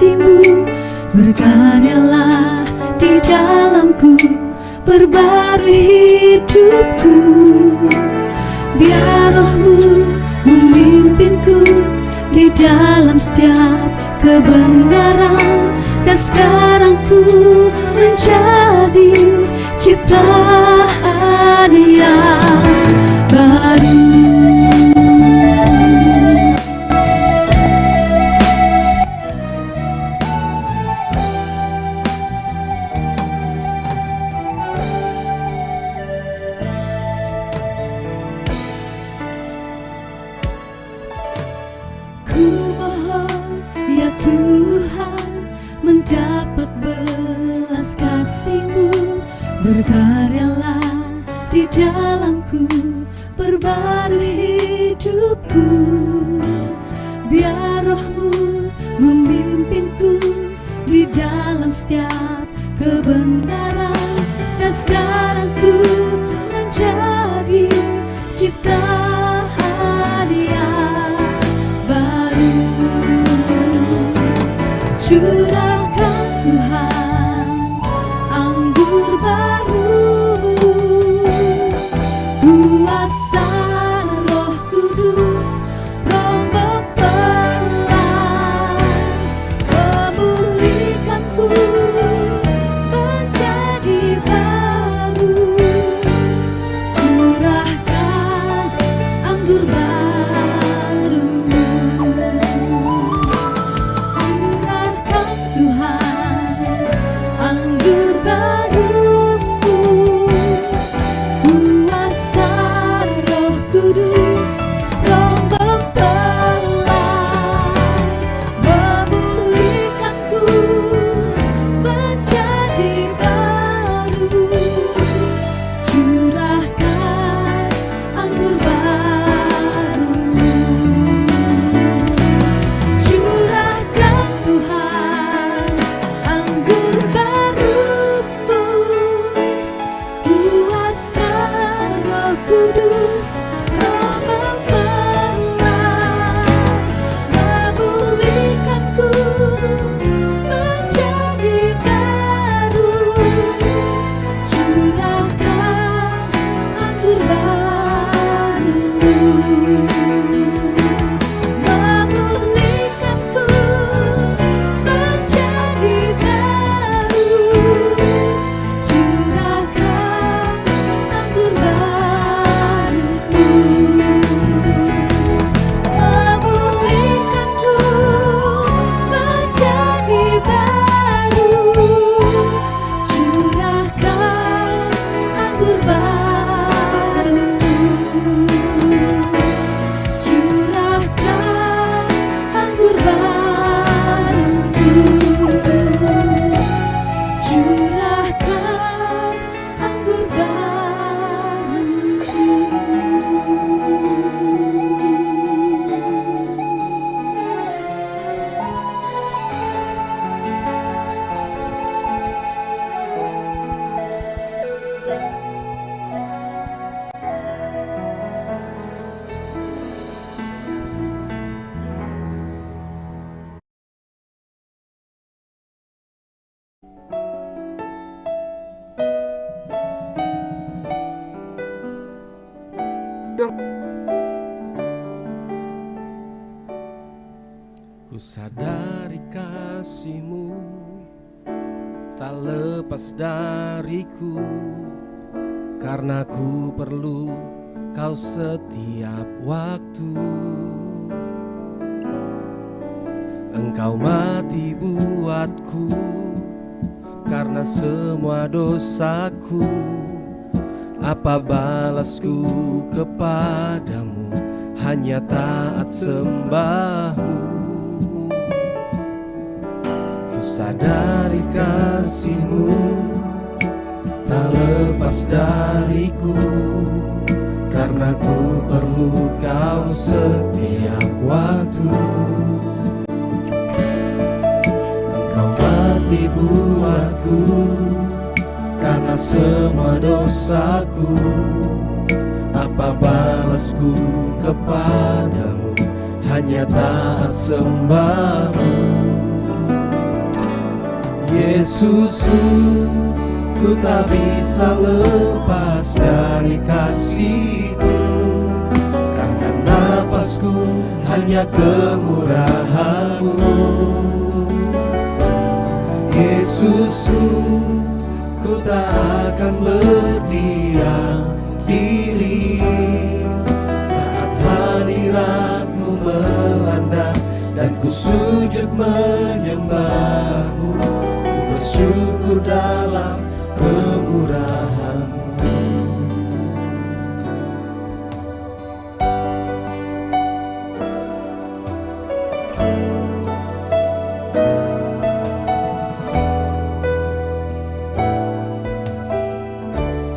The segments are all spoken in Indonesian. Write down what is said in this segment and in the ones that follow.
kasih-Mu, berkaryalah di dalamku, perbarui hidupku. Biar Roh-Mu memimpinku di dalam setiap kebenaran, dan sekarang ku menjadi ciptaan yang baru. Mendapat belas kasih-Mu, berkaryalah di dalamku, perbarui hidupku. Biar Roh-Mu memimpinku di dalam setiap kebenaran, dan sekarang ku menjadi ciptaan yang baru. Curahkan Tuhan anggur baru, kuasa Roh Kudus, Roh mempelai, memulihkanku menjadi baru. Curahkan anggur baru-Mu, anggur baru-Mu, kuasa Roh Kudus, Roh mempelai, memulihkanku menjadi baru. Curahkan anggur baru-Mu, curahkan Tuhan anggur baru-Mu, kuasa Roh Kudus, Roh mempelai, memulihkanku menjadi baru. Curahkan anggur baru-Mu, memulihkanku menjadi baru. Curahkan anggur baru-Mu, memulihkanku menjadi baru. Curahkan anggur baru-Mu, curahkan anggur baru-Mu, curahkan anggur baru-Mu. Ku sadari kasih-Mu tak lepas dariku, karena ku perlu Kau setiap waktu. Engkau mati buatku karena semua dosaku. Apa balasku kepadamu? Hanya taat sembahmu. Ku sadari kasih-Mu tak lepas dariku, karena ku perlu Kau setiap waktu. Engkau mati buatku karena semua dosaku. Apa balasku kepadamu? Hanya taat sembahmu. Yesusku, ku tak bisa lepas dari kasih-Mu, karena nafasku hanya kemurahan-Mu. Yesusku, ku tak akan berdiam diri saat hadirat-Mu melanda dan ku sujud menyembah-Mu. Ku bersyukur dalam kemurahan-Mu.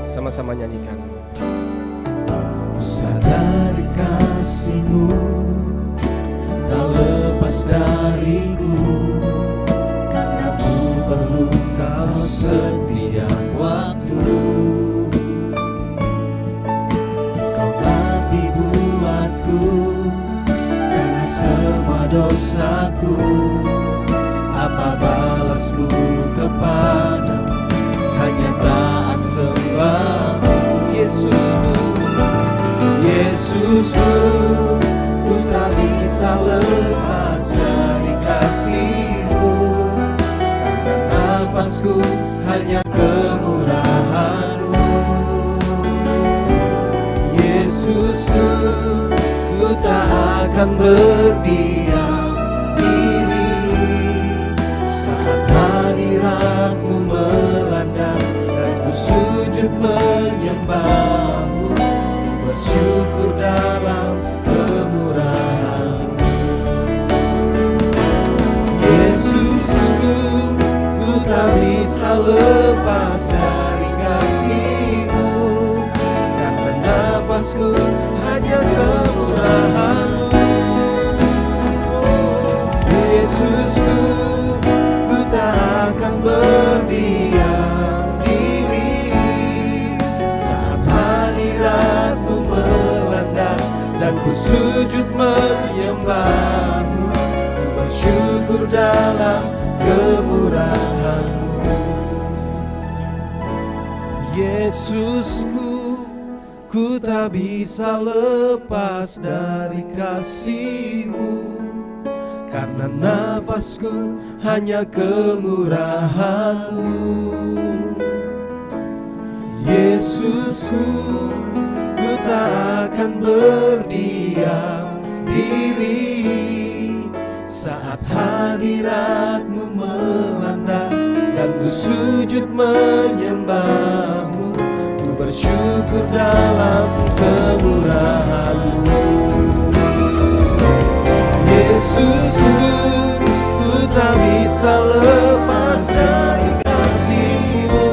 Sama-sama nyanyikan. Ku sadari kasih-Mu tak lepas dariku, karena ku perlu Kau setiap waktu. Kau mati buatku karena semua dosaku. Apa balasku kepadamu? Hanya taat sembah-Mu. Yesusku, Yesusku, ku tak bisa lepas dari kasih-Mu, karena nafasku hanya kemurahan-Mu. Yesusku, ku tak akan berdiam diri saat hadirat-Mu melanda dan ku sujud menyembah-Mu. Ku bersyukur dalam kemurahan-Mu. Yesusku, ku tak bisa lepas dari kasih-Mu, karena nafasku hanya kemurahan-Mu. Yesusku, ku tak akan berdiam diri saat hadirat-Mu melanda dan ku sujud menyembah-Mu. Ku bersyukur dalam kemurahan-Mu. Yesusku, ku tak bisa lepas dari kasih-Mu, karena nafasku hanya kemurahan-Mu. Yesusku, ku tak akan berdiam diri saat hadirat-Mu melanda dan ku sujud menyembah-Mu. Ku bersyukur dalam kemurahan-Mu. Yesusku, ku tak bisa lepas dari kasih-Mu,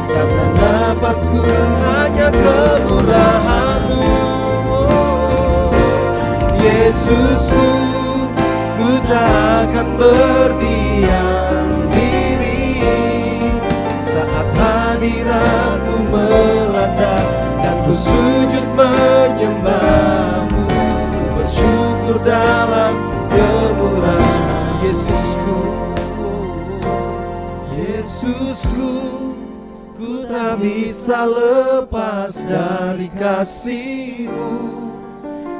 karena nafasku hanya kemurahan-Mu. Yesusku, ku tak akan berdiam diri saat hadirat-Mu melanda dan ku sujud menyembah-Mu. Ku bersyukur dalam kemurahan. Yesusku, Yesusku, ku tak bisa lepas dari kasih-Mu,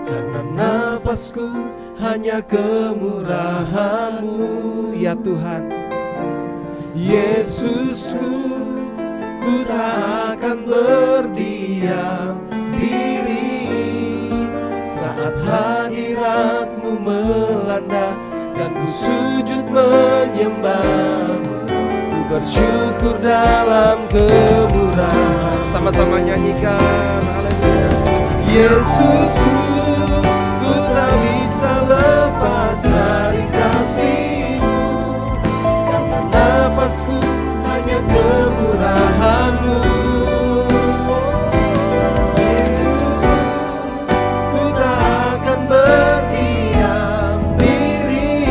karena nafasku hanya kemurahan-Mu. Ya Tuhan, Yesusku, ku tak akan berdiam diri saat hadirat-Mu melanda dan ku sujud menyembah-Mu. Ku bersyukur dalam kemurahan. Sama-sama nyanyikan. Haleluya. Yesusku, ku tak bisa lepas dari kasih-Mu, karena nafasku hanya kemurahan-Mu. Yesusku, ku tak akan berdiam diri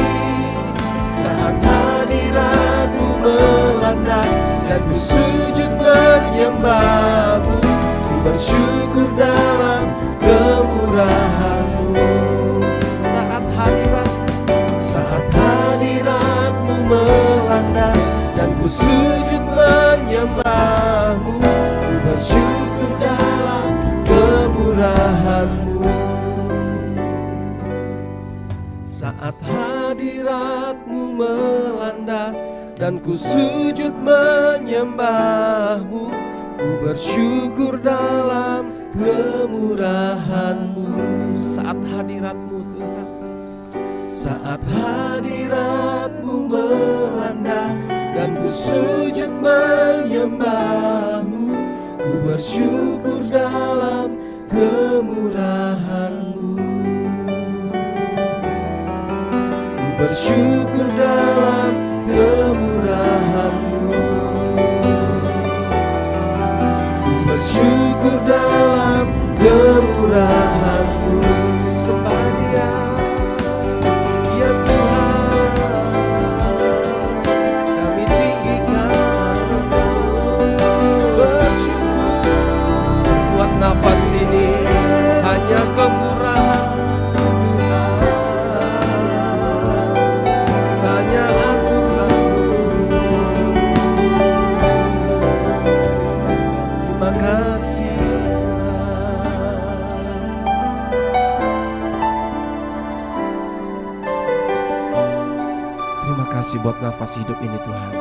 saat hadirat-Mu melanda dan ku sujud menyembah-Mu. Ku bersyukur dalam kemurahan-Mu. Saat hadirat-Mu melanda sujud menyembah-Mu, ku bersyukur dalam kemurahan-Mu. Saat hadirat-Mu melanda dan ku sujud menyembah-Mu, ku bersyukur dalam kemurahan-Mu. Saat hadirat-Mu Tuhan, saat hadirat-Mu melanda dan ku sujud menyembah-Mu, ku bersyukur dalam kemurahan-Mu. Ku bersyukur dalam kemurahan-Mu. Ku bersyukur dalam kemurahan-Mu. Sembah Dia, ya Tuhan, kami tinggikan bersyukur. Buat nafas ini hanya kemurahan Tuhan, hanya anugerah-Mu. Terima kasih kasih buat nafas hidup ini Tuhan.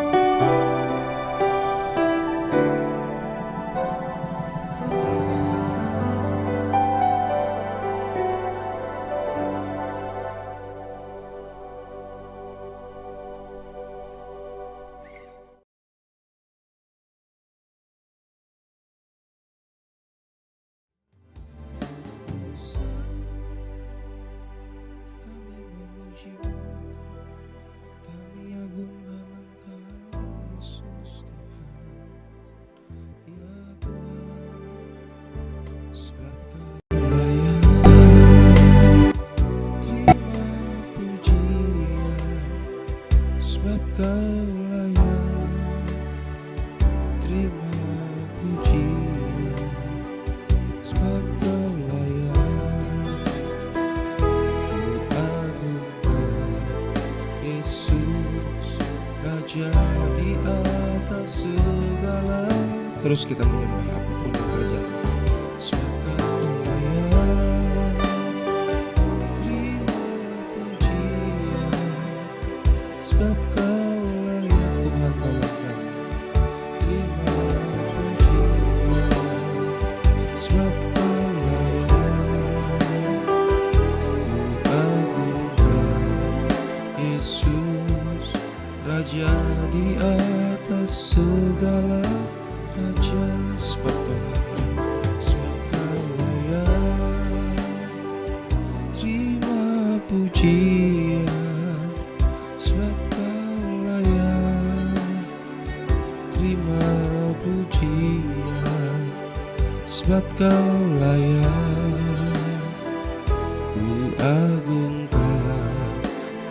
Terus kita menyembah apapun yang terjadi. Sebab Kau layak, terima pujian. Sebab Kau layak, Tuhan Kau layak, terima pujian. Sebab Kau layak, Ku agungkan Yesus, Raja di atas segala Raja. Sebab Kau layak, terima pujian. Sebab Kau layak, terima pujian. Sebab Kau layak, ku agungkan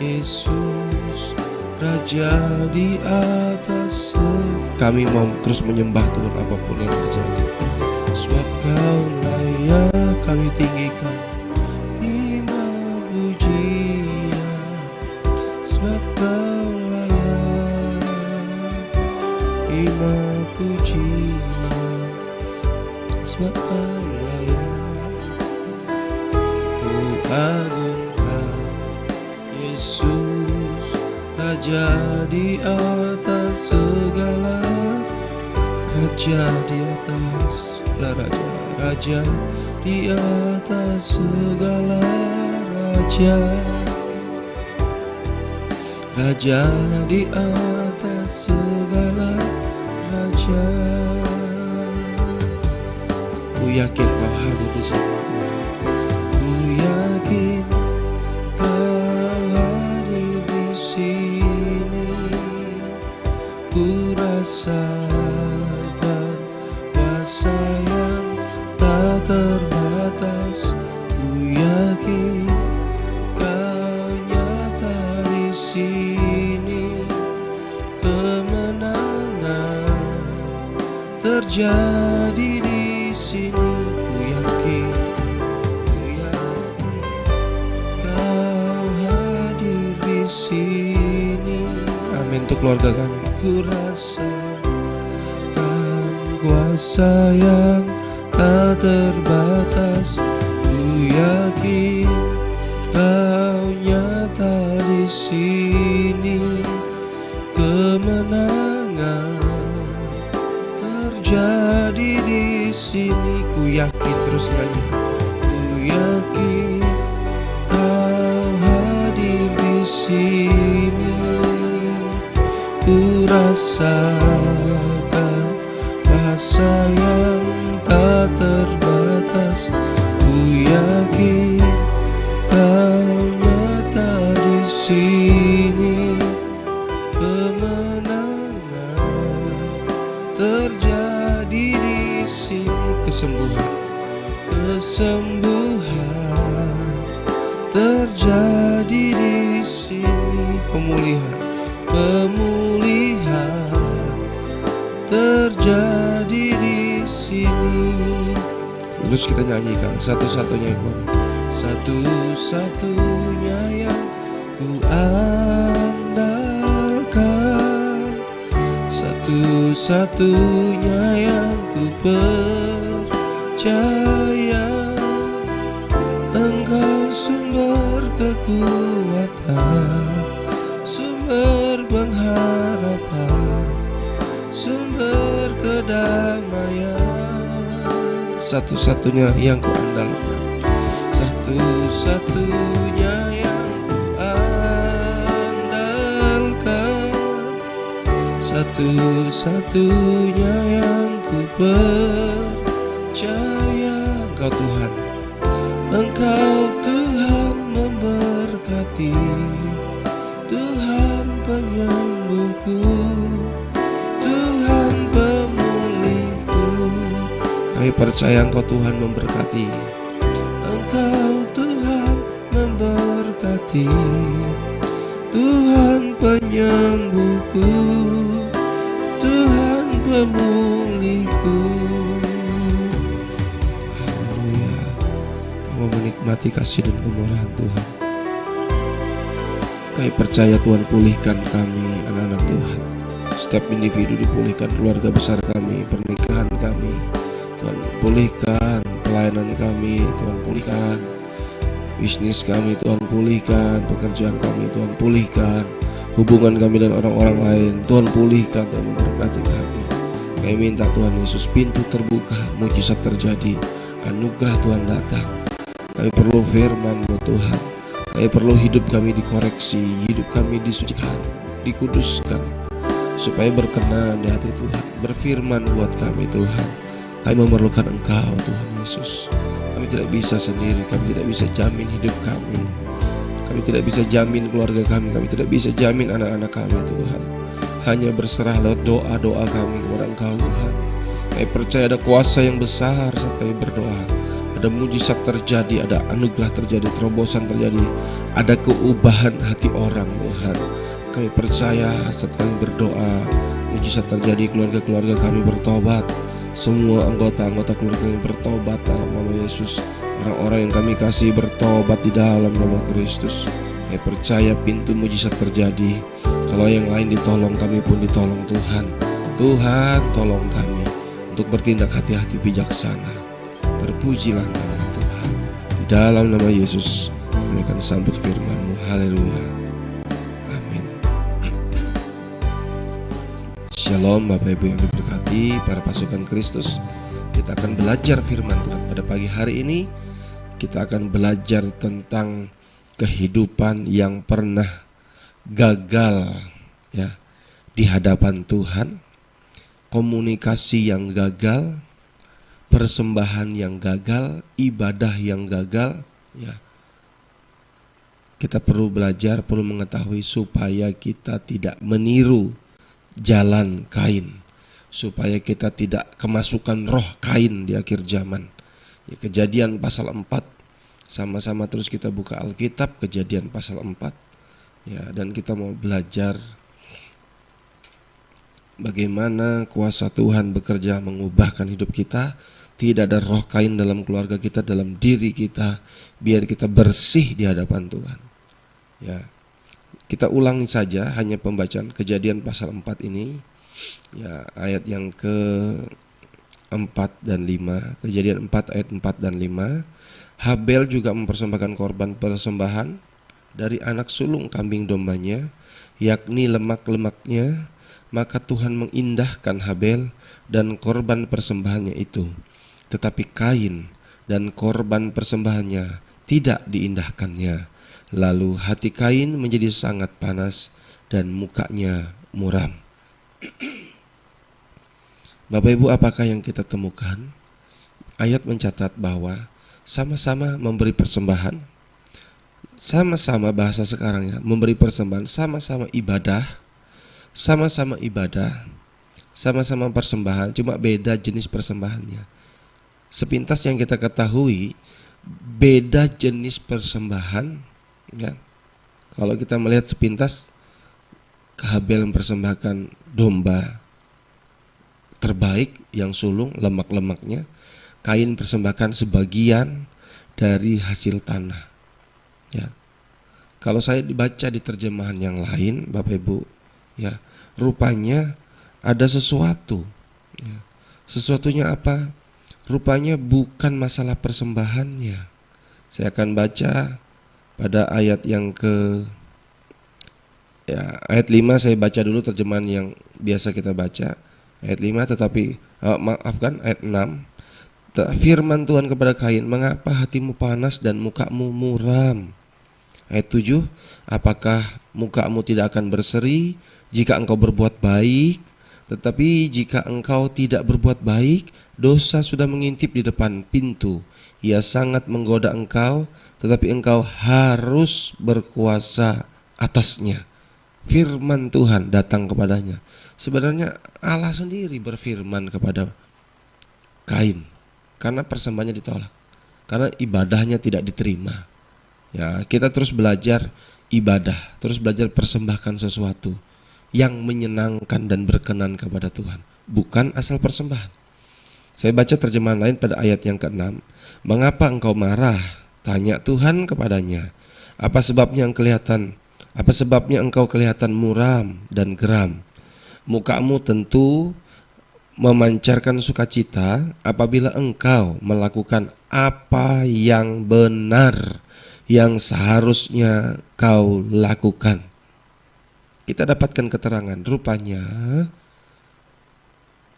Yesus, Raja di atas. Kami mau terus menyembah Tuhan apapun yang terjadi. Sebab Kau layak, kami tinggikan terima pujian. Sebab Kau layak, terima pujian. Sebab Kau layak, ku agungkan Yesus, Raja di atas segala. Raja di atas segala raja, Raja di atas segala raja, Raja di atas segala raja. Ku yakin Kau hadir di sini. Ku yakin Kau hadir di sini. Ku rasakan kuasa yang tak terbatas. Ku yakin Kau nyata di sini. Kemenangan terjadi di sini. Ku yakin Kau hadir di sini. Amin. Untuk keluarga kami, ku rasakan kuasa yang tak terbatas. Ku yakin Kau nyata di sini. Kemenangan terjadi di sini. Ku yakin, terus nyanyi. Ku yakin Kau hadir di sini. Ku rasakan kuasa yang tak terbatas. Ku yakin Kau nyata di sini. Kemenangan terjadi di sini. Kesembuhan terjadi di sini. Pemulihan terjadi di sini. Terus kita nyanyikan satu-satunya Tuhan, satu-satunya yang ku andalkan, satu-satunya yang ku percaya. Engkau sumber kekuatan, sumber pengharapan, sumber kedamaian. Satu-satunya yang ku andalkan, satu-satunya yang ku andalkan, satu-satunya yang ku percaya. Engkau Tuhan, Engkau Tuhan memberkati, Tuhan penyembuhku, Tuhan pemulihku. Kami percaya Engkau Tuhan memberkati, Engkau Tuhan memberkati, Tuhan penyembuhku, Tuhan pemulihku. Haleluya. Kami menikmati kasih dan kemurahan Tuhan. Kami percaya Tuhan pulihkan kami, anak-anak Tuhan. Setiap individu dipulihkan, keluarga besar kami, pernikahan kami. Tuhan pulihkan pelayanan kami, Tuhan pulihkan bisnis kami, Tuhan pulihkan pekerjaan kami, Tuhan pulihkan hubungan kami dan orang-orang lain, Tuhan pulihkan dan memberkati kami. Kami minta Tuhan Yesus, pintu terbuka, mujizat terjadi, anugerah Tuhan datang. Kami perlu firman-Mu Tuhan. Kami perlu hidup kami dikoreksi, hidup kami disucikan, dikuduskan, supaya berkenan di hati Tuhan. Berfirman buat kami Tuhan. Kami memerlukan Engkau Tuhan Yesus. Kami tidak bisa sendiri, kami tidak bisa jamin hidup kami, kami tidak bisa jamin keluarga kami tidak bisa jamin anak-anak kami Tuhan. Hanya berserah lewat doa-doa kami kepada Engkau Tuhan. Kami percaya ada kuasa yang besar saat kami berdoa. Ada mujizat terjadi, ada anugerah terjadi, terobosan terjadi, ada keubahan hati orang Tuhan. Kami percaya saat kami berdoa, mujizat terjadi, keluarga-keluarga kami bertobat. Semua anggota-anggota keluarga kami bertobat dalam nama Yesus. Orang-orang yang kami kasih bertobat di dalam nama Kristus. Kami percaya pintu mujizat terjadi. Kalau yang lain ditolong, kami pun ditolong Tuhan. Tuhan tolong kami untuk bertindak hati-hati bijaksana. Terpujilah nama Tuhan. Di dalam nama Yesus kami akan sambut firman-Mu. Haleluya. Amin. Shalom Bapak Ibu yang diberkati, para pasukan Kristus. Kita akan belajar firman Tuhan pada pagi hari ini. Kita akan belajar tentang kehidupan yang pernah gagal ya di hadapan Tuhan, komunikasi yang gagal, persembahan yang gagal, ibadah yang gagal ya. Kita perlu belajar, perlu mengetahui supaya kita tidak meniru jalan Kain, supaya kita tidak kemasukan roh Kain di akhir zaman. Ya, Kejadian pasal 4, sama-sama terus kita buka Alkitab, Kejadian pasal 4 ya, dan kita mau belajar bagaimana kuasa Tuhan bekerja mengubahkan hidup kita. Tidak ada roh Kain dalam keluarga kita, dalam diri kita, biar kita bersih di hadapan Tuhan ya. Kita ulangi saja hanya pembacaan Kejadian pasal 4 ini. Ya, ayat yang ke-4 dan 5. Kejadian 4 ayat 4 dan 5. Habel juga mempersembahkan korban persembahan dari anak sulung kambing dombanya, yakni lemak-lemaknya. Maka Tuhan mengindahkan Habel dan korban persembahannya itu, tetapi Kain dan korban persembahannya tidak diindahkannya. Lalu hati Kain menjadi sangat panas dan mukanya muram. Bapak Ibu, apakah yang kita temukan? Ayat mencatat bahwa sama-sama memberi persembahan, sama-sama bahasa sekarangnya memberi persembahan, sama-sama ibadah, sama-sama persembahan, cuma beda jenis persembahannya. Sepintas yang kita ketahui, beda jenis persembahan. Ya. Kalau kita melihat sepintas, Habel mempersembahkan domba terbaik yang sulung, lemak-lemaknya. Kain persembahkan sebagian dari hasil tanah. Ya. Kalau saya dibaca di terjemahan yang lain, Bapak Ibu, ya, rupanya ada sesuatu. Ya. Sesuatunya apa? Rupanya bukan masalah persembahannya. Saya akan baca pada ayat yang ayat 5 saya baca dulu terjemahan yang biasa kita baca. Ayat 5 tetapi ayat 6. Firman Tuhan kepada Kain, mengapa hatimu panas dan mukamu muram? Ayat 7, apakah mukamu tidak akan berseri jika engkau berbuat baik? Tetapi jika engkau tidak berbuat baik, dosa sudah mengintip di depan pintu. Ia sangat menggoda engkau, tetapi engkau harus berkuasa atasnya. Firman Tuhan datang kepadanya. Sebenarnya Allah sendiri berfirman kepada Kain, karena persembahannya ditolak, karena ibadahnya tidak diterima. Ya, kita terus belajar ibadah, terus belajar persembahkan sesuatu yang menyenangkan dan berkenan kepada Tuhan, bukan asal persembahan. Saya baca terjemahan lain pada ayat yang ke-6. Mengapa engkau marah? Tanya Tuhan kepadanya. Apa sebabnya engkau kelihatan muram dan geram? Mukamu tentu memancarkan sukacita apabila engkau melakukan apa yang benar, yang seharusnya kau lakukan. Kita dapatkan keterangan, rupanya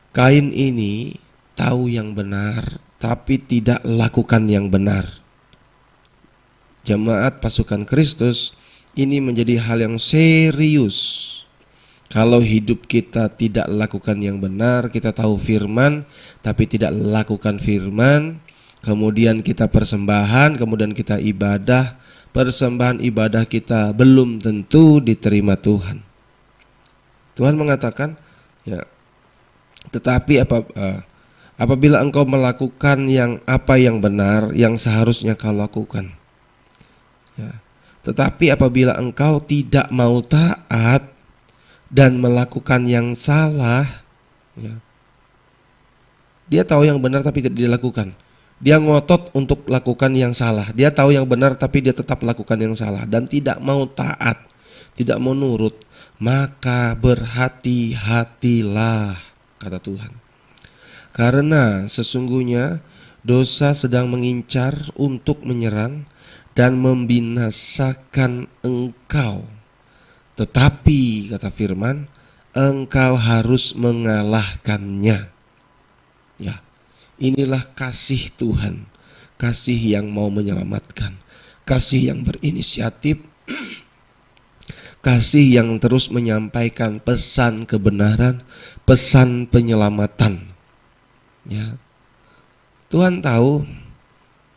Kain ini tahu yang benar tapi tidak lakukan yang benar. Jemaat pasukan Kristus, ini menjadi hal yang serius. Kalau hidup kita tidak lakukan yang benar, kita tahu firman tapi tidak lakukan firman, kemudian kita persembahan, kemudian kita ibadah, persembahan ibadah kita belum tentu diterima Tuhan. Tuhan mengatakan, ya, tetapi apabila engkau melakukan yang benar, yang seharusnya kau lakukan. Ya. Tetapi apabila engkau tidak mau taat dan melakukan yang salah, ya, dia tahu yang benar tapi tidak dilakukan. Dia ngotot untuk lakukan yang salah. Dia tahu yang benar tapi dia tetap lakukan yang salah dan tidak mau taat, tidak mau nurut. Maka berhati-hatilah, kata Tuhan. Karena sesungguhnya dosa sedang mengincar untuk menyerang dan membinasakan engkau. Tetapi, kata firman, engkau harus mengalahkannya. Ya, inilah kasih Tuhan, kasih yang mau menyelamatkan, kasih yang berinisiatif, kasih yang terus menyampaikan pesan kebenaran, pesan penyelamatan. Ya, Tuhan tahu,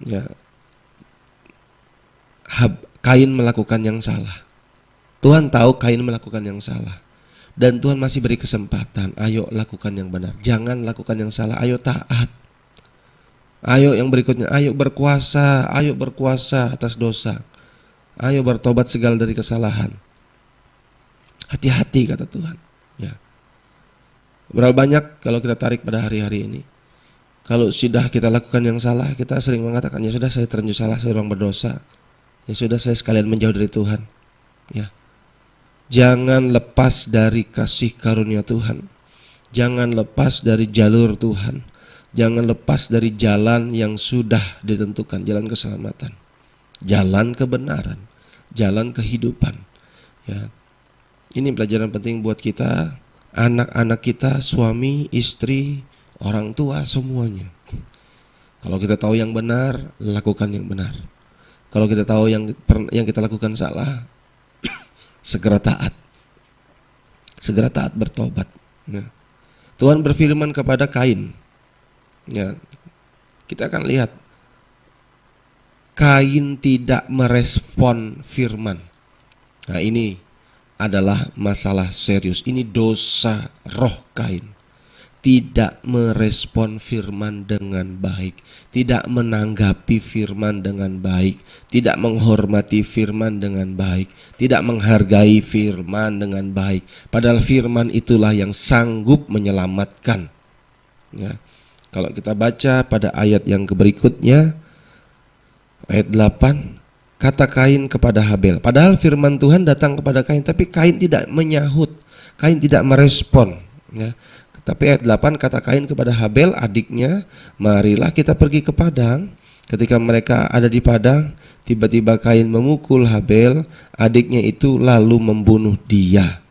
ya, Kain melakukan yang salah. Tuhan tahu Kain melakukan yang salah. Dan Tuhan masih beri kesempatan, ayo lakukan yang benar. Jangan lakukan yang salah, ayo taat. Ayo yang berikutnya, ayo berkuasa atas dosa. Ayo bertobat segala dari kesalahan. Hati-hati, kata Tuhan. Ya. Berapa banyak kalau kita tarik pada hari-hari ini, kalau sudah kita lakukan yang salah, kita sering mengatakan, ya sudah saya terlanjur salah, saya orang berdosa. Ya sudah saya sekalian menjauh dari Tuhan. Ya. Jangan lepas dari kasih karunia Tuhan. Jangan lepas dari jalur Tuhan. Jangan lepas dari jalan yang sudah ditentukan, jalan keselamatan, jalan kebenaran, jalan kehidupan. Ya. Ini pelajaran penting buat kita, anak-anak kita, suami, istri, orang tua, semuanya. Kalau kita tahu yang benar, lakukan yang benar. Kalau kita tahu yang kita lakukan salah, segera taat. Segera taat, bertobat. Ya. Tuhan berfirman kepada Kain. Ya. Kita akan lihat Kain tidak merespon firman. Nah, ini adalah masalah serius. Ini dosa roh Kain. Tidak merespon firman dengan baik, tidak menanggapi firman dengan baik, tidak menghormati firman dengan baik, tidak menghargai firman dengan baik. Padahal firman itulah yang sanggup menyelamatkan. Ya. Kalau kita baca pada ayat yang berikutnya, ayat 8, kata Kain kepada Habel. Padahal firman Tuhan datang kepada Kain, tapi Kain tidak menyahut, Kain tidak merespon. Ya. Tapi ayat 8, kata Kain kepada Habel adiknya, marilah kita pergi ke padang. Ketika mereka ada di padang, tiba-tiba Kain memukul Habel, adiknya itu, lalu membunuh dia.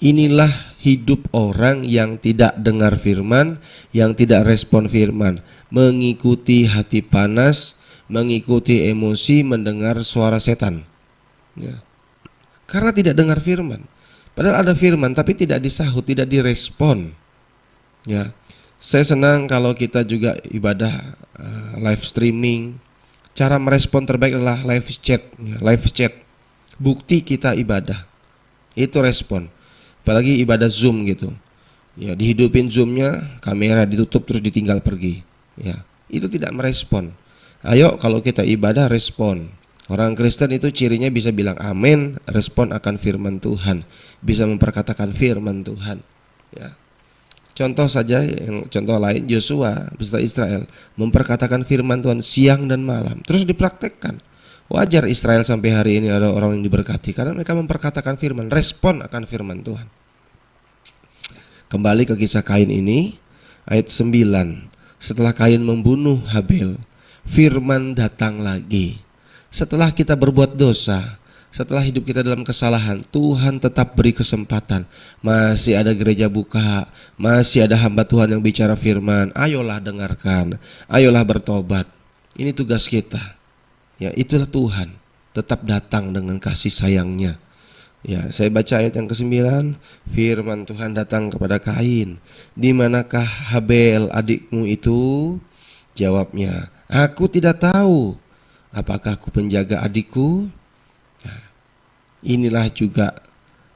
Inilah hidup orang yang tidak dengar firman, yang tidak respon firman, mengikuti hati panas, mengikuti emosi, mendengar suara setan. Ya. Karena tidak dengar firman. Padahal ada firman tapi tidak disahut, tidak direspon. Ya, saya senang kalau kita juga ibadah live streaming. Cara merespon terbaik adalah live chat. Ya, live chat, bukti kita ibadah itu respon. Apalagi ibadah Zoom gitu. Ya, dihidupin Zoomnya, kamera ditutup terus ditinggal pergi. Ya, itu tidak merespon. Ayo kalau kita ibadah respon. Orang Kristen itu cirinya bisa bilang amin, respon akan firman Tuhan, bisa memperkatakan firman Tuhan. Ya. Contoh saja, contoh lain, Yosua beserta Israel memperkatakan firman Tuhan siang dan malam, terus dipraktekkan. Wajar Israel sampai hari ini ada orang yang diberkati karena mereka memperkatakan firman, respon akan firman Tuhan. Kembali ke kisah Kain ini, ayat 9. Setelah Kain membunuh Habel, firman datang lagi. Setelah kita berbuat dosa, setelah hidup kita dalam kesalahan, Tuhan tetap beri kesempatan. Masih ada gereja buka, masih ada hamba Tuhan yang bicara firman. Ayolah dengarkan, ayolah bertobat. Ini tugas kita. Ya, itulah Tuhan, tetap datang dengan kasih sayangnya. Ya, saya baca ayat yang ke-9, firman Tuhan datang kepada Kain. Di manakah Habel adikmu itu? Jawabnya, aku tidak tahu. Apakah aku penjaga adikku? Inilah juga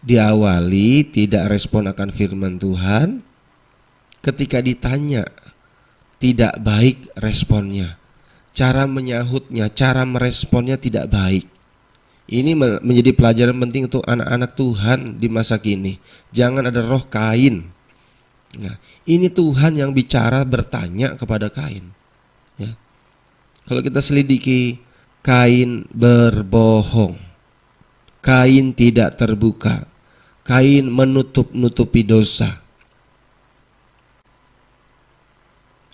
diawali tidak respon akan firman Tuhan. Ketika ditanya, tidak baik responnya. Cara menyahutnya, cara meresponnya tidak baik. Ini menjadi pelajaran penting untuk anak-anak Tuhan di masa kini. Jangan ada roh Kain. Nah, ini Tuhan yang bicara, bertanya kepada Kain. Ya. Kalau kita selidiki, Kain berbohong. Kain tidak terbuka. Kain menutup-nutupi dosa.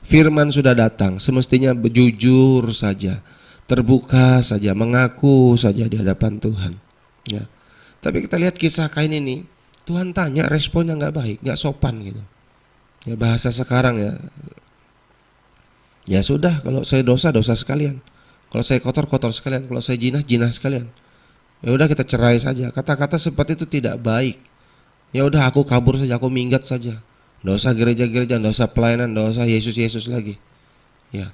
Firman sudah datang, semestinya jujur saja, terbuka saja, mengaku saja di hadapan Tuhan. Ya. Tapi kita lihat kisah Kain ini, Tuhan tanya, responnya nggak baik, nggak sopan gitu. Ya, bahasa sekarang ya. Ya sudah, kalau saya dosa sekalian. Kalau saya kotor sekalian, kalau saya jinah sekalian. Ya udah kita cerai saja. Kata-kata seperti itu tidak baik. Ya udah aku kabur saja, aku minggat saja. Nggak usah gereja-gereja, nggak usah pelayanan, nggak usah Yesus lagi. Ya,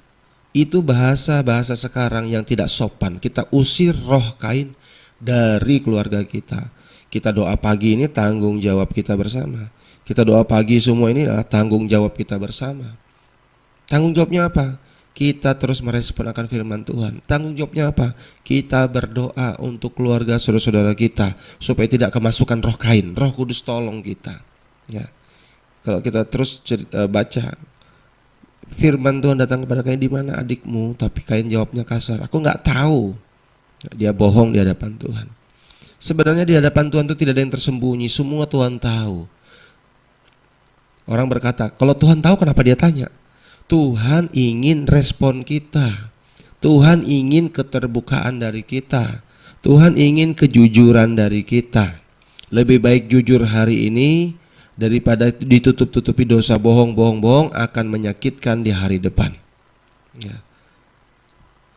itu bahasa sekarang yang tidak sopan. Kita usir roh Kain dari keluarga kita. Kita doa pagi ini tanggung jawab kita bersama. Kita doa pagi semua ini adalah tanggung jawab kita bersama. Tanggung jawabnya apa? Kita terus merespon akan firman Tuhan. Tanggung jawabnya apa? Kita berdoa untuk keluarga saudara-saudara kita supaya tidak kemasukan roh Kain. Roh Kudus tolong kita. Ya. Kalau kita terus baca firman Tuhan datang kepada Kain, di mana adikmu? Tapi Kain jawabnya kasar. Aku nggak tahu. Dia bohong di hadapan Tuhan. Sebenarnya di hadapan Tuhan itu tidak ada yang tersembunyi, semua Tuhan tahu. Orang berkata, kalau Tuhan tahu kenapa dia tanya? Tuhan ingin respon kita. Tuhan ingin keterbukaan dari kita. Tuhan ingin kejujuran dari kita. Lebih baik jujur hari ini daripada ditutup-tutupi dosa bohong akan menyakitkan di hari depan. Ya.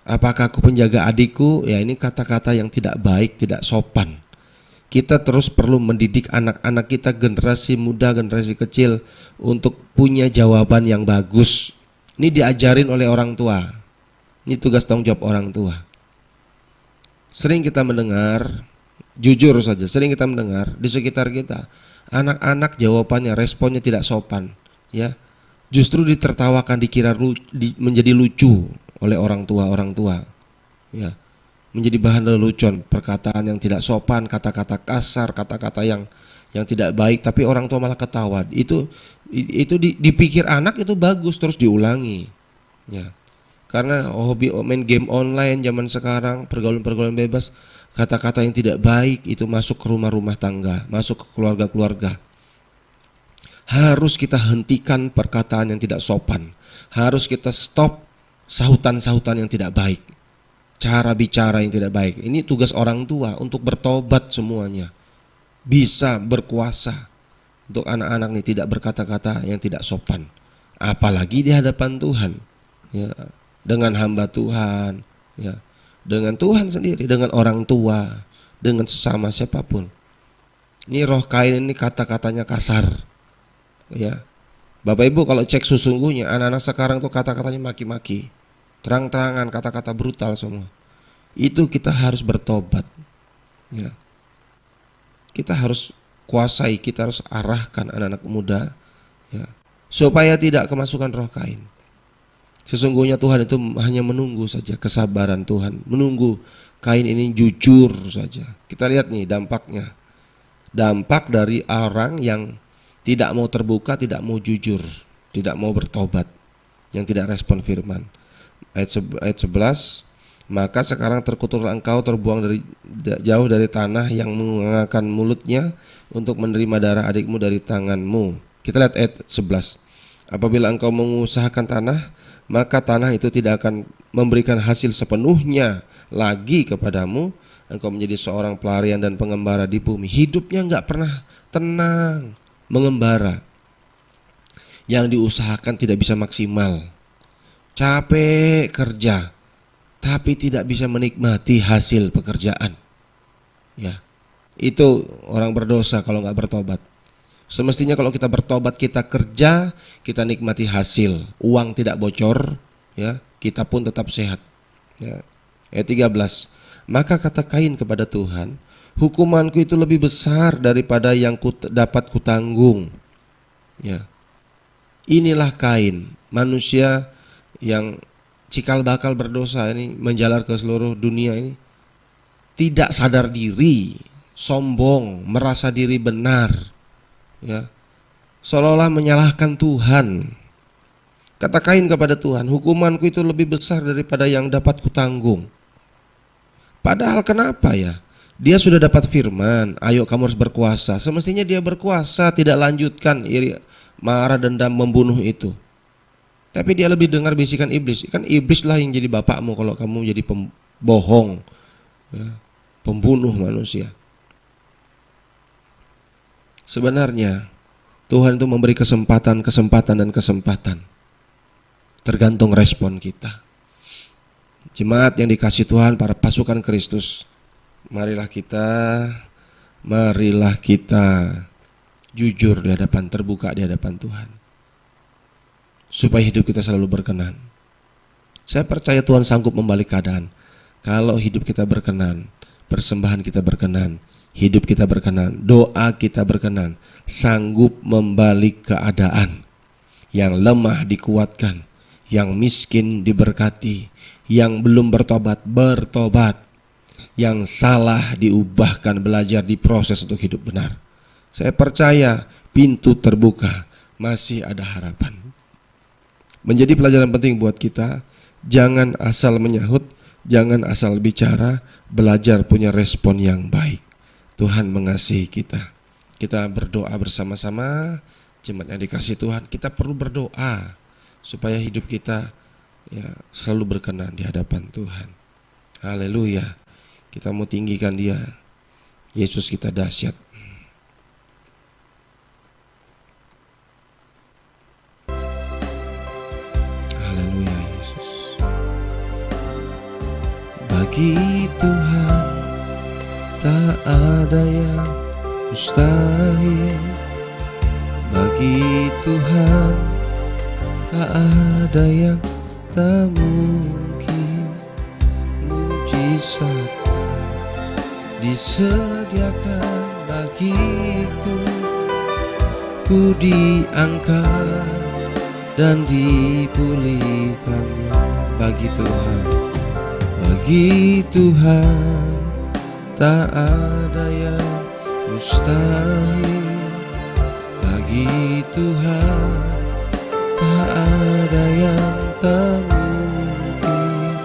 Apakah aku penjaga adikku? Ya, ini kata-kata yang tidak baik, tidak sopan. Kita terus perlu mendidik anak-anak kita, generasi muda, generasi kecil, untuk punya jawaban yang bagus. Ini diajarin oleh orang tua. Ini tugas tanggung jawab orang tua. Sering kita mendengar, jujur saja, sering kita mendengar di sekitar kita, anak-anak jawabannya, responnya tidak sopan, ya. Justru ditertawakan, dikira menjadi lucu oleh orang tua, ya. Menjadi bahan lelucon, perkataan yang tidak sopan, kata-kata kasar, kata-kata yang tidak baik, tapi orang tua malah ketawa. Itu dipikir anak itu bagus, terus diulangi, ya. Karena hobi main game online zaman sekarang, pergaulan-pergaulan bebas, kata-kata yang tidak baik itu masuk ke rumah-rumah tangga, masuk ke keluarga-keluarga. Harus kita hentikan perkataan yang tidak sopan. Harus kita stop sahutan-sahutan yang tidak baik, cara bicara yang tidak baik. Ini tugas orang tua untuk bertobat semuanya. Bisa berkuasa untuk anak-anak ini tidak berkata-kata yang tidak sopan, apalagi di hadapan Tuhan, ya, dengan hamba Tuhan, ya, dengan Tuhan sendiri, dengan orang tua, dengan sesama siapapun. Ini roh Kain ini kata-katanya kasar, ya. Bapak Ibu kalau cek sesungguhnya anak-anak sekarang tuh kata-katanya maki-maki, terang-terangan, kata-kata brutal semua. Itu kita harus bertobat, ya. Kita harus kuasai, kita harus arahkan anak-anak muda, ya, supaya tidak kemasukan roh Kain. Sesungguhnya Tuhan itu hanya menunggu saja, kesabaran Tuhan, menunggu Kain ini jujur saja. Kita lihat nih dampaknya. Dampak dari orang yang tidak mau terbuka, tidak mau jujur, tidak mau bertobat, yang tidak respon firman. Ayat 11, maka sekarang terkutuklah engkau, terbuang jauh dari tanah yang menggunakan mulutnya untuk menerima darah adikmu dari tanganmu. Kita lihat ayat 11. Apabila engkau mengusahakan tanah, maka tanah itu tidak akan memberikan hasil sepenuhnya lagi kepadamu. Engkau menjadi seorang pelarian dan pengembara di bumi. Hidupnya enggak pernah tenang, mengembara. Yang diusahakan tidak bisa maksimal, capek kerja, tapi tidak bisa menikmati hasil pekerjaan, ya. Itu orang berdosa kalau enggak bertobat. Semestinya kalau kita bertobat, kita kerja, kita nikmati hasil, uang tidak bocor, ya, kita pun tetap sehat, ya. Ayat 13, maka kata Kain kepada Tuhan, hukumanku itu lebih besar daripada yang dapat kutanggung, ya. Inilah Kain, manusia yang cikal bakal berdosa ini, menjalar ke seluruh dunia ini, tidak sadar diri, sombong, merasa diri benar, ya, seolah-olah menyalahkan Tuhan. Kata Kain kepada Tuhan, hukumanku itu lebih besar daripada yang dapat kutanggung. Padahal kenapa ya? Dia sudah dapat firman, ayo kamu harus berkuasa. Semestinya dia berkuasa, tidak lanjutkan iri, marah, dendam, membunuh itu. Tapi dia lebih dengar bisikan iblis. Kan iblislah yang jadi bapakmu kalau kamu jadi pembohong, ya, pembunuh manusia. Sebenarnya Tuhan itu memberi kesempatan dan kesempatan. Tergantung respon kita. Jemaat yang dikasih Tuhan, para pasukan Kristus, marilah kita jujur di hadapan, terbuka di hadapan Tuhan, supaya hidup kita selalu berkenan. Saya percaya Tuhan sanggup membalik keadaan. Kalau hidup kita berkenan, persembahan kita berkenan, hidup kita berkenan, doa kita berkenan, sanggup membalik keadaan. Yang lemah dikuatkan, yang miskin diberkati, yang belum bertobat, yang salah diubahkan, belajar, diproses untuk hidup benar. Saya percaya pintu terbuka, masih ada harapan. Menjadi pelajaran penting buat kita, jangan asal menyahut, jangan asal bicara, belajar punya respon yang baik. Tuhan mengasihi kita. Kita berdoa bersama-sama, jemaat yang dikasihi Tuhan. Kita perlu berdoa supaya hidup kita selalu berkenan di hadapan Tuhan. Haleluya. Kita mau tinggikan Dia. Yesus kita dahsyat. Haleluya Yesus. Bagi Tuhan tak ada yang mustahil. Bagi Tuhan tak ada yang tak mungkin. Mujizat disediakan bagiku, ku diangkat dan dipulihkannya. Bagi Tuhan tak ada yang mustahil. Bagi Tuhan tak ada yang tak mungkin.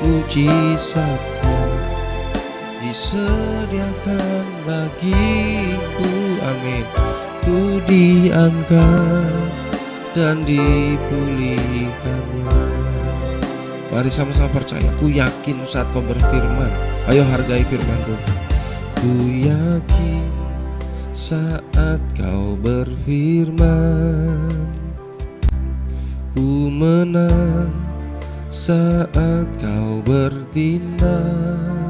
Mujizatnya disediakan bagiku, amin. Ku diangkat dan dipulihkannya. Mari sama-sama percaya. Ku yakin saat kau berfirman. Ayo hargai firman Tuhan. Ku yakin saat kau berfirman. Ku menang saat kau bertindak.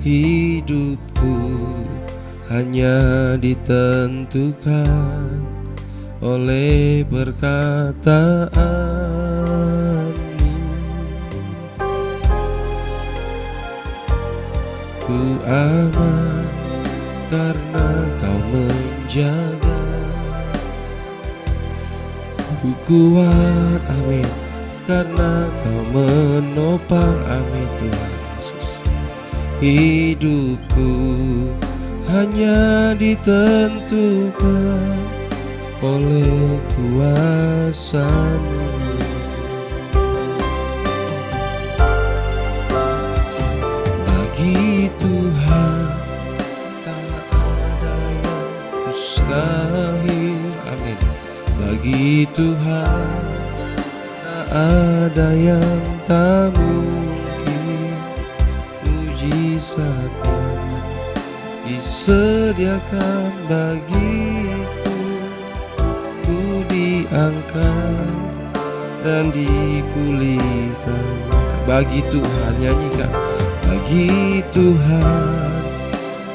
Hidupku hanya ditentukan oleh perkataanmu. Ku aman karena kau menjaga. Ku kuat, amin, karena kau menopang, amin Tuhan Yesus. Hidupku hanya ditentukan oleh kuasa-Mu. Bagi Tuhan tak ada yang mustahil, amin. Bagi Tuhan tak ada yang tak mungkin. Mujizatnya disediakan bagiku, ku diangkat dan dipulihkan. Bagi Tuhan, nyanyikan. Bagi Tuhan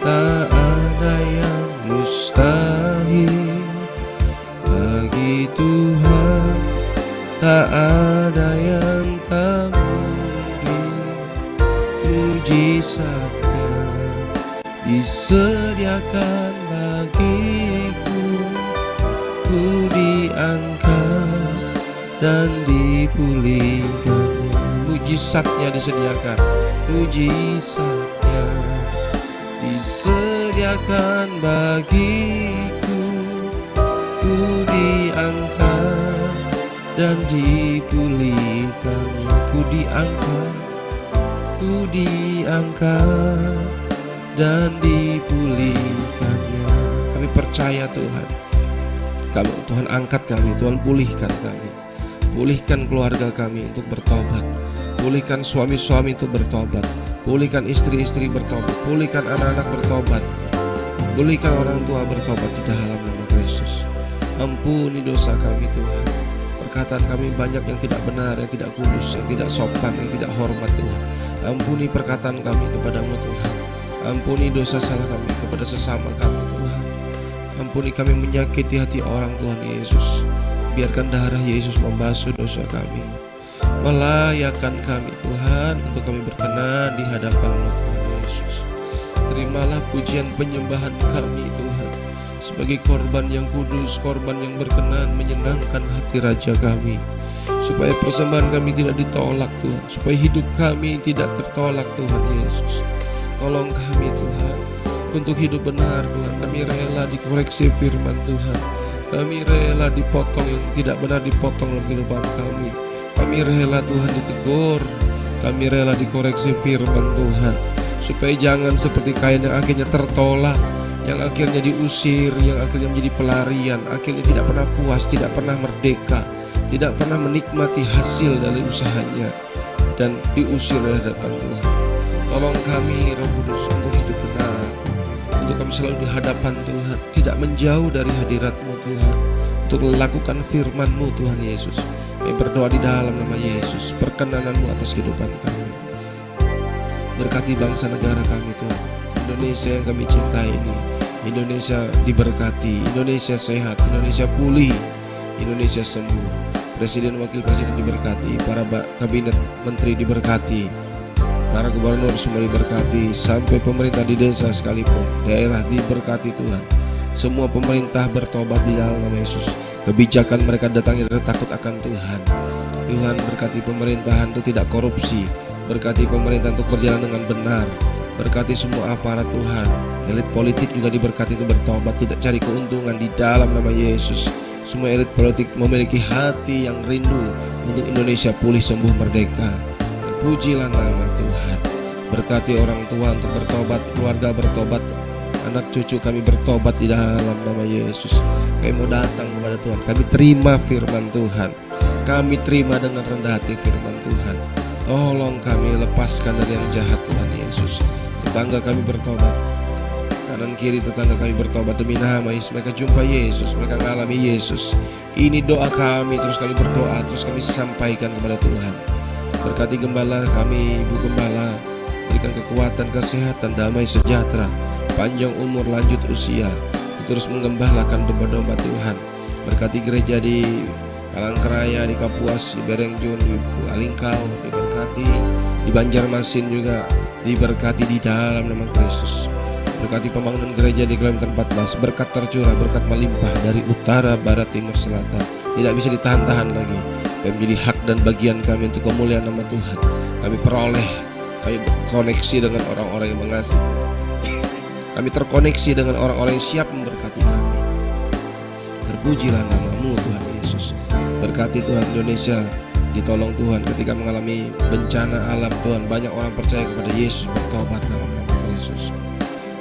tak ada yang mustahil. Bagi Tuhan tak ada yang tak mungkin. Mujizatnya disediakan bagiku, ku diangkat dan dipulihkan. Mujizatnya disediakan, mujizatnya disediakan bagiku, ku diangkat dan dipulihkannya. Ku diangkat dan dipulihkannya. Kami percaya Tuhan, kalau Tuhan angkat kami, Tuhan pulihkan kami. Pulihkan keluarga kami untuk bertobat. Pulihkan suami-suami untuk bertobat. Pulihkan istri-istri bertobat. Pulihkan anak-anak bertobat. Pulihkan orang tua bertobat di dalam nama Kristus. Ampuni dosa kami Tuhan. Perkataan kami banyak yang tidak benar, yang tidak kudus, yang tidak sopan, yang tidak hormat Tuhan. Ampuni perkataan kami kepadamu Tuhan. Ampuni dosa salah kami kepada sesama kami Tuhan. Ampuni kami menyakiti hati orang Tuhan Yesus. Biarkan darah Yesus membasuh dosa kami, melayakkan kami Tuhan untuk kami berkenan di hadapan-Mu Tuhan Yesus. Terimalah pujian penyembahan kami Tuhan, sebagai korban yang kudus, korban yang berkenan menyenangkan hati Raja kami, supaya persembahan kami tidak ditolak Tuhan, supaya hidup kami tidak tertolak Tuhan Yesus. Tolong kami Tuhan untuk hidup benar Tuhan. Kami rela dikoreksi firman Tuhan. Kami rela dipotong yang tidak benar, dipotong dalam kehidupan kami. Kami rela Tuhan ditegur. Kami rela dikoreksi firman Tuhan, supaya jangan seperti Kain yang akhirnya tertolak, yang akhirnya diusir, yang akhirnya menjadi pelarian, akhirnya tidak pernah puas, tidak pernah merdeka, tidak pernah menikmati hasil dari usahanya, dan diusir dari hadapan Tuhan. Tolong kami Roh Kudus untuk hidup benar, untuk kami selalu di hadapan Tuhan, tidak menjauh dari hadirat-Mu Tuhan, untuk melakukan firman-Mu Tuhan Yesus. Kami berdoa di dalam nama Yesus, perkenanan-Mu atas kehidupan kami. Berkati bangsa negara kami Tuhan, Indonesia yang kami cintai ini. Indonesia diberkati, Indonesia sehat, Indonesia pulih, Indonesia sembuh. Presiden, wakil presiden diberkati, para kabinet menteri diberkati, para gubernur semua diberkati, sampai pemerintah di desa sekalipun, daerah diberkati Tuhan. Semua pemerintah bertobat di dalam nama Yesus. Kebijakan mereka datangnya dari takut akan Tuhan. Tuhan berkati pemerintahan untuk tidak korupsi, berkati pemerintah untuk berjalan dengan benar, berkati semua aparat Tuhan. Elit politik juga diberkati untuk bertobat, tidak cari keuntungan di dalam nama Yesus. Semua elit politik memiliki hati yang rindu untuk Indonesia pulih, sembuh, merdeka. Pujilah nama Tuhan. Berkati orang tua untuk bertobat, keluarga bertobat, anak cucu kami bertobat di dalam nama Yesus. Kami mau datang kepada Tuhan, kami terima firman Tuhan, kami terima dengan rendah hati firman Tuhan. Tolong kami lepaskan dari yang jahat Tuhan Yesus. Tetangga kami bertobat, kanan kiri tetangga kami bertobat demi nama Yesus. Mereka jumpa Yesus, mereka mengalami Yesus. Ini doa kami, terus kami berdoa, terus kami sampaikan kepada Tuhan. Berkati gembala kami, ibu gembala, berikan kekuatan, kesehatan, damai sejahtera, panjang umur, lanjut usia, terus menggembalakan domba-domba Tuhan. Berkati gereja di Palangkaraya, di Kapuas, di Berengjun, di Alingkau, diberkati, di Banjarmasin juga diberkati di dalam nama Kristus. Berkati pembangunan gereja di Kilometer 14, berkat tercurah, berkat melimpah dari utara, barat, timur, selatan, tidak bisa ditahan-tahan lagi. Kami menjadi hak dan bagian kami untuk kemuliaan nama Tuhan. Kami peroleh, kami koneksi dengan orang-orang yang mengasihi. Kami terkoneksi dengan orang-orang yang siap memberkati kami. Terpujilah nama-Mu Tuhan Yesus. Berkati Tuhan Indonesia, ditolong Tuhan ketika mengalami bencana alam Tuhan. Banyak orang percaya kepada Yesus, bertobat dalam nama Yesus.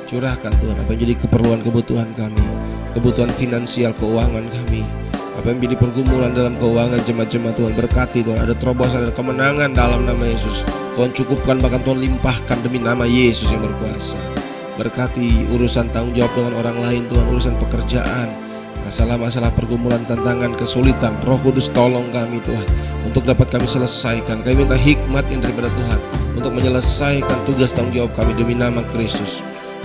Curahkan Tuhan apa yang menjadi keperluan kebutuhan kami, kebutuhan finansial, keuangan kami, apa yang menjadi pergumulan dalam keuangan jemaat-jemaat Tuhan. Berkati Tuhan, ada terobosan, ada kemenangan dalam nama Yesus. Tuhan cukupkan, bahkan Tuhan limpahkan demi nama Yesus yang berkuasa. Berkati urusan tanggung jawab dengan orang lain Tuhan, urusan pekerjaan, masalah-masalah, pergumulan, tantangan, kesulitan. Roh Kudus tolong kami Tuhan, untuk dapat kami selesaikan. Kami minta hikmat yang daripada Tuhan untuk menyelesaikan tugas tanggung jawab kami demi nama Kristus.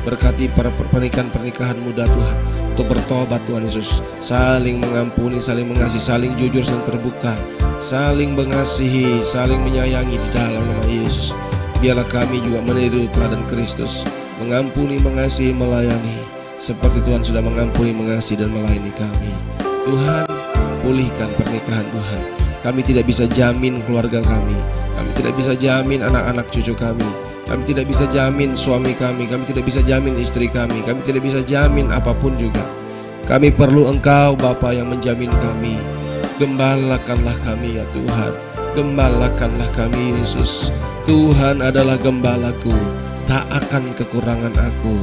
Berkati para pernikahan muda Tuhan, untuk bertobat Tuhan Yesus, saling mengampuni, saling mengasihi, saling jujur, saling terbuka, saling mengasihi, saling menyayangi di dalam nama Yesus. Biarlah kami juga meniru teladan Kristus, mengampuni, mengasihi, melayani, seperti Tuhan sudah mengampuni, mengasihi, dan melayani kami. Tuhan, pulihkan pernikahan Tuhan. Kami tidak bisa jamin keluarga kami tidak bisa jamin anak-anak cucu kami tidak bisa jamin suami kami tidak bisa jamin istri kami tidak bisa jamin apapun juga. Kami perlu Engkau Bapa yang menjamin kami. Gembalakanlah kami ya Tuhan, gembalakanlah kami Yesus. Tuhan adalah gembalaku, tak akan kekurangan aku.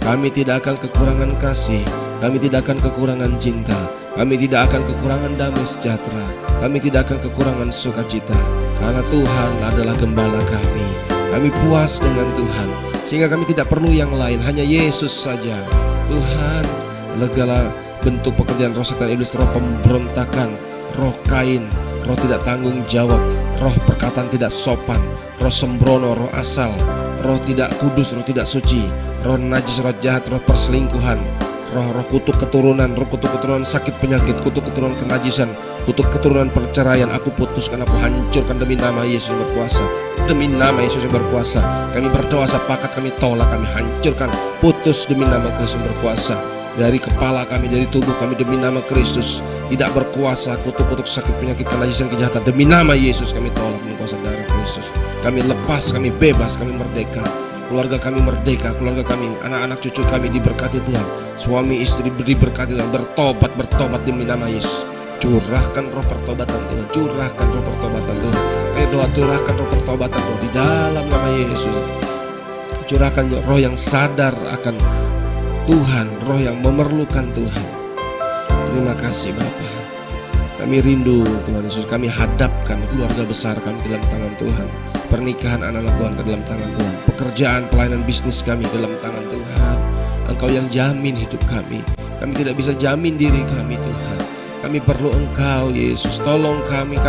Kami tidak akan kekurangan kasih, kami tidak akan kekurangan cinta, kami tidak akan kekurangan damai sejahtera, kami tidak akan kekurangan sukacita, karena Tuhan adalah gembala kami. Kami puas dengan Tuhan, sehingga kami tidak perlu yang lain, hanya Yesus saja. Tuhan, segala bentuk pekerjaan roh setan iblis, roh pemberontakan, roh Kain, roh tidak tanggung jawab, roh perkataan tidak sopan, roh sembrono, roh asal, roh tidak kudus, roh tidak suci, roh najis, roh jahat, roh perselingkuhan, roh kutuk keturunan, roh kutuk keturunan sakit penyakit, kutuk keturunan kenajisan, kutuk keturunan perceraian, aku putuskan, aku hancurkan demi nama Yesus yang berkuasa. Demi nama Yesus yang berkuasa, kami berdoa, sepakat, kami tolak, kami hancurkan, putus demi nama Kristus yang berkuasa. Dari kepala kami, dari tubuh kami, demi nama Kristus tidak berkuasa. Kutuk-kutuk sakit penyakit kenajisan kejahatan, demi nama Yesus kami tolak dengan kuasa darah Kristus. Kami lepas, kami bebas, kami merdeka. Keluarga kami merdeka, keluarga kami, anak-anak cucu kami diberkati Tuhan. Suami istri diberkati Tuhan, bertobat demi nama Yesus. Curahkan roh pertobatan Tuhan, curahkan roh pertobatan Tuhan. Doa curahkan roh pertobatan Tuhan di dalam nama Yesus. Curahkan roh yang sadar akan Tuhan, roh yang memerlukan Tuhan. Terima kasih Bapa. Kami rindu Tuhan Yesus, kami hadapkan keluarga besar kami ke dalam tangan Tuhan. Pernikahan anak-anak Tuhan ke dalam tangan Tuhan. Pekerjaan, pelayanan bisnis kami ke dalam tangan Tuhan. Engkau yang jamin hidup kami. Kami tidak bisa jamin diri kami Tuhan. Kami perlu Engkau Yesus. Tolong kami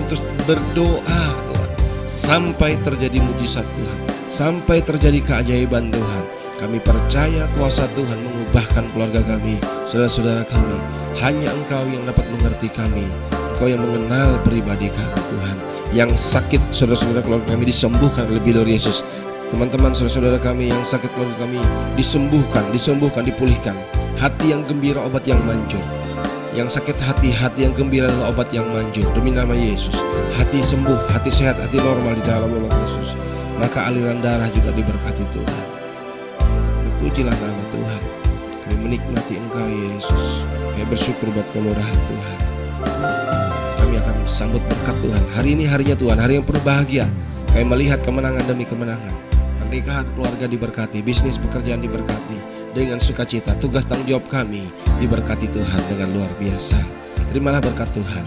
terus berdoa Tuhan. Sampai terjadi mujizat Tuhan. Sampai terjadi keajaiban Tuhan. Kami percaya kuasa Tuhan mengubahkan keluarga kami, saudara-saudara kami. Hanya Engkau yang dapat mengerti kami. Engkau yang mengenal pribadi kami Tuhan. Yang sakit saudara-saudara keluarga kami disembuhkan lebih dari Yesus. Teman-teman saudara-saudara kami yang sakit keluarga kami disembuhkan, dipulihkan. Hati yang gembira, obat yang manjur. Yang sakit hati yang gembira adalah obat yang manjur. Demi nama Yesus, hati sembuh, hati sehat, hati normal di dalam nama Yesus. Maka aliran darah juga diberkati Tuhan. Pujilah nama Tuhan. Kami menikmati Engkau Yesus. Kami bersyukur buat kemurahan Tuhan. Kami akan sambut berkat Tuhan. Hari ini harinya Tuhan, hari yang penuh bahagia. Kami melihat kemenangan demi kemenangan. Pernikahan keluarga diberkati, bisnis pekerjaan diberkati dengan sukacita. Tugas tanggung jawab kami diberkati Tuhan dengan luar biasa. Terimalah berkat Tuhan.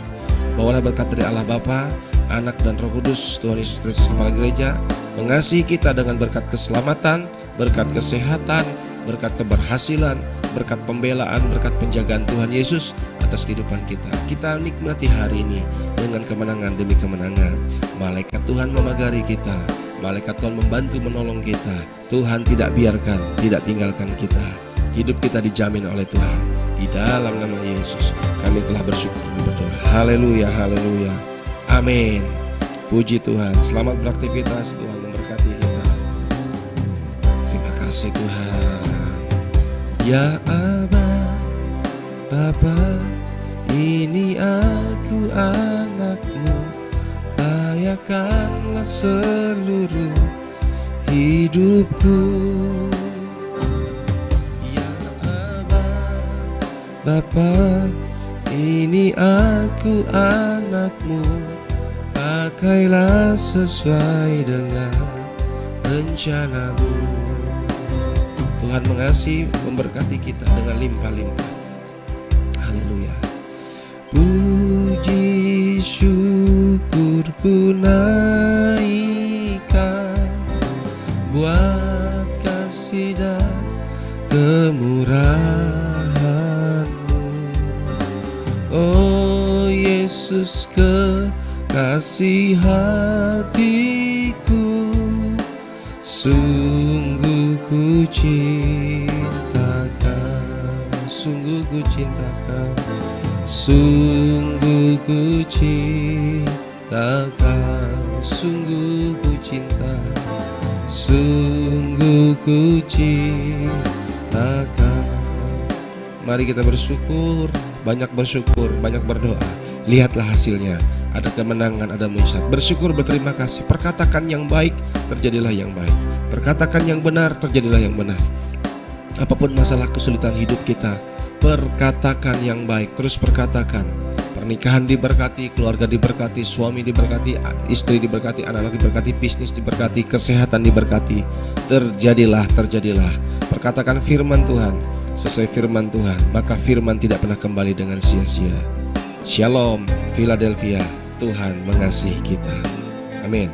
Bawalah berkat dari Allah Bapa, Anak dan Roh Kudus. Tuhan Yesus Kristus Kepala Gereja mengasihi kita dengan berkat keselamatan, berkat kesehatan, berkat keberhasilan, berkat pembelaan, berkat penjagaan Tuhan Yesus atas kehidupan kita. Kita nikmati hari ini dengan kemenangan demi kemenangan. Malaikat Tuhan memagari kita. Malaikat Tuhan membantu menolong kita. Tuhan tidak biarkan, tidak tinggalkan kita. Hidup kita dijamin oleh Tuhan. Di dalam nama Yesus kami telah bersyukur dan berdoa. Haleluya, haleluya. Amin. Puji Tuhan. Selamat beraktivitas. Tuhan memberkati kita. Terima kasih Tuhan. Ya Aba, Bapa, ini aku anakmu. Layakanlah seluruh hidupku. Ya Aba, Bapa, ini aku anakmu. Pakailah sesuai dengan rencanamu. Tuhan mengasihi, memberkati kita dengan limpah-limpah. Haleluya. Puji syukurku naikkan buat kasih dan kemurahan-Mu. Oh Yesus, kekasih hatiku, sungguh ku cintakan, sungguh ku cintakan, sungguh ku cintakan, sungguh ku cinta, sungguh ku cintakan. Mari kita bersyukur, banyak berdoa. Lihatlah hasilnya, ada kemenangan, ada mujizat. Bersyukur, berterima kasih. Perkatakan yang baik, terjadilah yang baik. Perkatakan yang benar, terjadilah yang benar. Apapun masalah kesulitan hidup kita, perkatakan yang baik, terus perkatakan. Pernikahan diberkati, keluarga diberkati, suami diberkati, istri diberkati, anak-anak diberkati, bisnis diberkati, kesehatan diberkati. Terjadilah. Perkatakan firman Tuhan, sesuai firman Tuhan, maka firman tidak pernah kembali dengan sia-sia. Shalom, Philadelphia. Tuhan mengasihi kita. Amin.